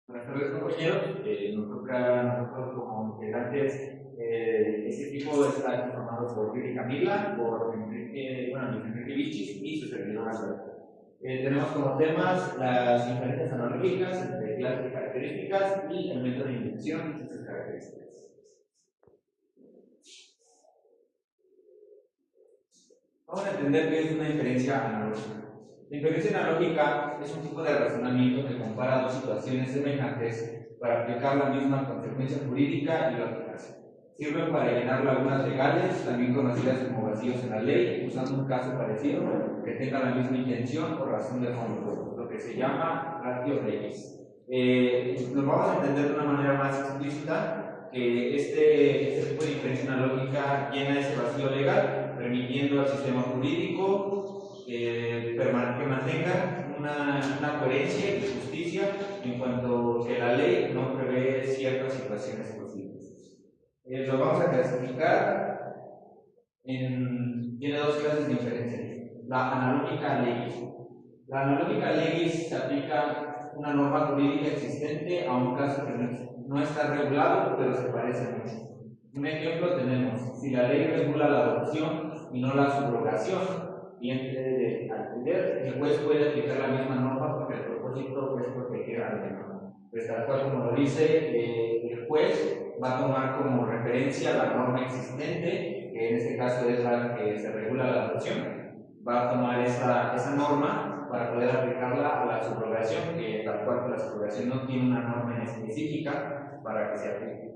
Buenas tardes, compañeros. Nos toca a nosotros como integrantes. Este equipo está conformado por Rita Camila, por Enrique, Luis Enrique Vichis y su servidor Alberto. Tenemos como temas las diferencias analógicas entre clases y características y el método de inducción y sus características. Vamos a entender qué es una diferencia analógica. La inferencia analógica es un tipo de razonamiento que compara dos situaciones semejantes para aplicar la misma consecuencia jurídica y lógicas. Sirven para llenar lagunas legales, también conocidas como vacíos en la ley, usando un caso parecido que tenga la misma intención o razón de fondo, lo que se llama ratio legis. Nos vamos a entender de una manera más explícita que este tipo de inferencia analógica llena ese vacío legal, permitiendo al sistema jurídico que mantenga una coherencia y justicia en cuanto que la ley no prevé ciertas situaciones posibles. Lo vamos a clasificar tiene dos clases de diferencia. La analógica legis. La analógica legis se aplica una norma jurídica existente a un caso que no está regulado, pero se parece mucho. Un ejemplo tenemos, si la ley regula la adopción y no la subrogación, vientre de alquiler, el juez puede aplicar la misma norma porque el propósito es proteger al menor. Pues tal cual como lo dice, el juez va a tomar como referencia la norma existente, que en este caso es la que se regula la adopción, va a tomar esa norma para poder aplicarla a la subrogación, que tal cual la subrogación no tiene una norma en específica para que se aplique.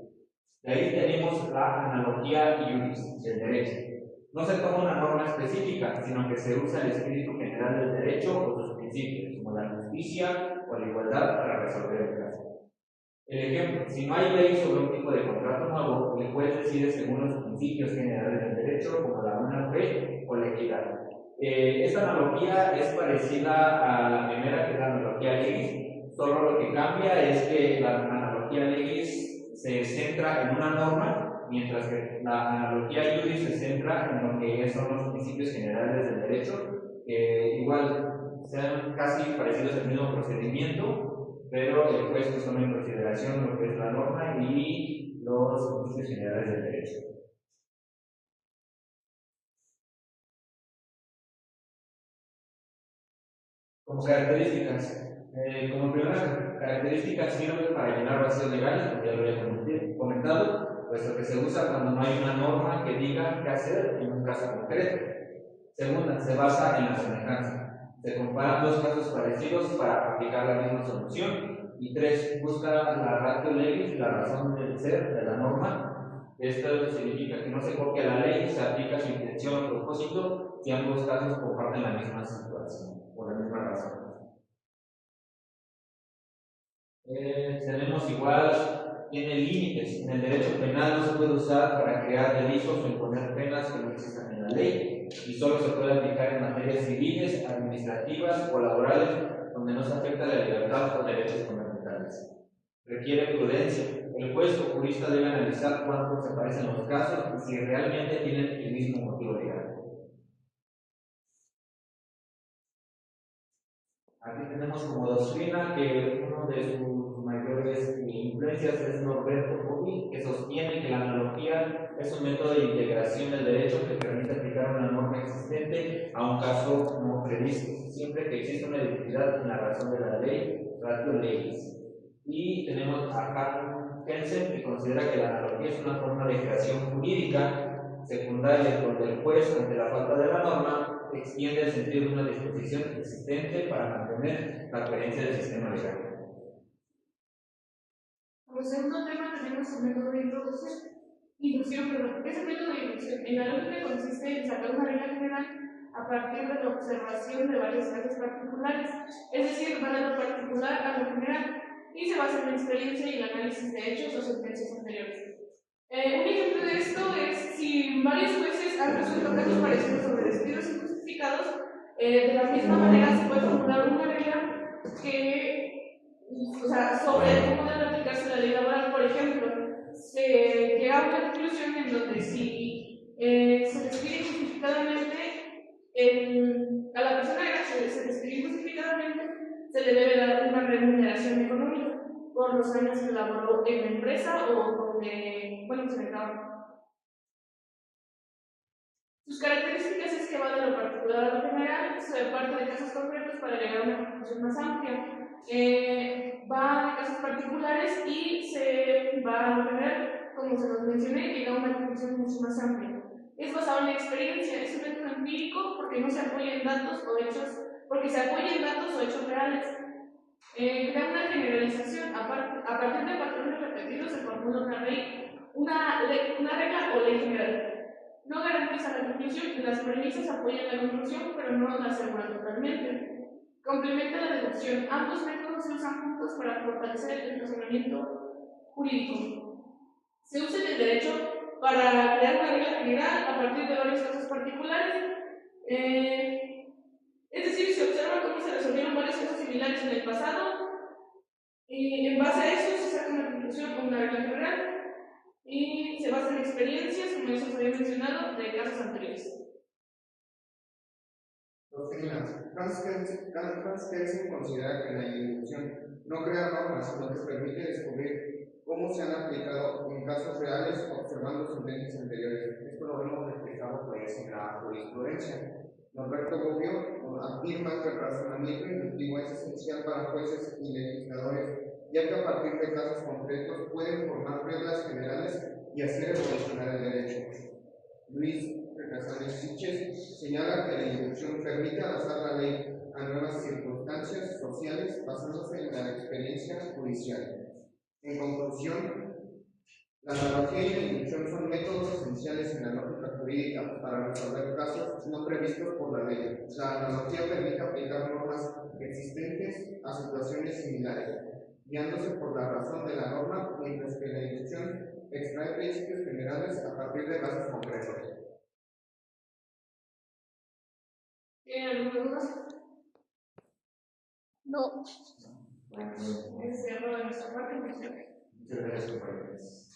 De ahí tenemos la analogía iuris del derecho. No se toma una norma específica, sino que se usa el espíritu general del derecho o sus principios, como la justicia o la igualdad, para resolver el caso. El ejemplo, si no hay ley sobre un tipo de contrato nuevo, el juez decide según los principios generales del derecho, como la buena fe o la equidad. Esta analogía es parecida a la primera, que es la analogía legis, solo lo que cambia es que la analogía legis se centra en una norma, mientras que la analogía iuris se centra en lo que son los principios generales del derecho, que igual sean casi parecidos al mismo procedimiento, pero el juez toma en consideración lo que es la norma y los principios generales del derecho. Como características, como primera característica sirve para llenar vacíos legales, como ya lo había comentado, puesto que se usa cuando no hay una norma que diga qué hacer en un caso concreto. Segunda, se basa en la semejanza. Se comparan dos casos parecidos para aplicar la misma solución. Y tres, busca la ratio legis, la razón del ser de la norma. Esto significa que no se copia la ley, se aplica su intención o propósito si ambos casos comparten la misma situación o la misma razón. Tenemos igual, tiene límites. En el derecho penal no se puede usar para crear delitos o imponer penas que no existan en la ley, y solo se puede aplicar en materias civiles, administrativas o laborales donde no se afecta la libertad o derechos fundamentales. Requiere prudencia. El juez o jurista debe analizar cuánto se parecen los casos y si realmente tienen el mismo motivo legal. Aquí tenemos como doctrina que uno de sus mayores influencias es Norberto Bobbio, que sostiene que la analogía es un método de integración del derecho que permite aplicar una norma existente a un caso no previsto, siempre que exista una identidad en la razón de la ley, ratio legis. Y tenemos a Carl Kelsen, que considera que la analogía es una forma de creación jurídica secundaria donde el juez, ante la falta de la norma, extiende el sentido de una disposición existente para mantener la coherencia del sistema legal. Como segundo tema tenemos el método de inducción, perdón. Ese método de inducción en la lógica consiste en sacar una regla general a partir de la observación de varios casos particulares, es decir, va de lo particular a lo general, y se basa en la experiencia y el análisis de hechos o sentencias anteriores. Un ejemplo de esto es si varios jueces han resuelto casos parecidos sobre despidos injustificados, de la misma manera se puede formular una regla que, sobre cómo debe aplicarse la ley laboral. Por ejemplo, se llega a una conclusión en donde si se despide injustificadamente, a la persona que se despide injustificadamente se le debe dar una remuneración económica. por los años que laboró en la empresa o donde, bueno, se me trabaja. Sus características es que va de lo particular a lo general, se parte de casos concretos para llegar a una conclusión más amplia. Va de casos particulares y se va a lo general, como se los mencioné, llega a una conclusión mucho más amplia. Es basado en la experiencia, es un método empírico porque no se apoya en datos o hechos, porque se apoya en datos o hechos reales. Crea una generalización, a partir de patrones repetidos se formula una regla o ley general. No garantiza la conclusión y las premisas apoyan la conclusión, pero no la aseguran totalmente. Complementa la deducción. Ambos métodos se usan juntos para fortalecer el razonamiento jurídico. Se usa en el derecho para crear una regla general a partir de varios casos particulares. Es decir, se observa cómo se resolvieron varios casos similares en el pasado y en base a eso se saca una conclusión o una regla general y se basa en experiencias, como ya se había mencionado, de casos anteriores. Doctrina. Hans Kelsen considera que la inducción no crea normas, sino que permite descubrir cómo se han aplicado en casos reales observando sentencias anteriores. Esto lo hemos explicado pues, en la jurisprudencia. Norberto Bobbio afirma que el razonamiento inductivo es esencial para jueces y legisladores, ya que a partir de casos concretos pueden formar reglas generales y hacer evolucionar el derecho. Luis Casares Siches señala que la inducción permite adaptar la ley a nuevas circunstancias sociales basándose en la experiencia judicial. En conclusión, la analogía y la inducción son métodos esenciales en la lógica jurídica para resolver casos no previstos por la ley. La analogía permite aplicar normas existentes a situaciones similares, guiándose por la razón de la norma, mientras que la inducción extrae principios generales a partir de casos concretos. ¿Tienen alguna duda? No. Bueno, Es error de nuestra parte. muchas gracias, compañeros.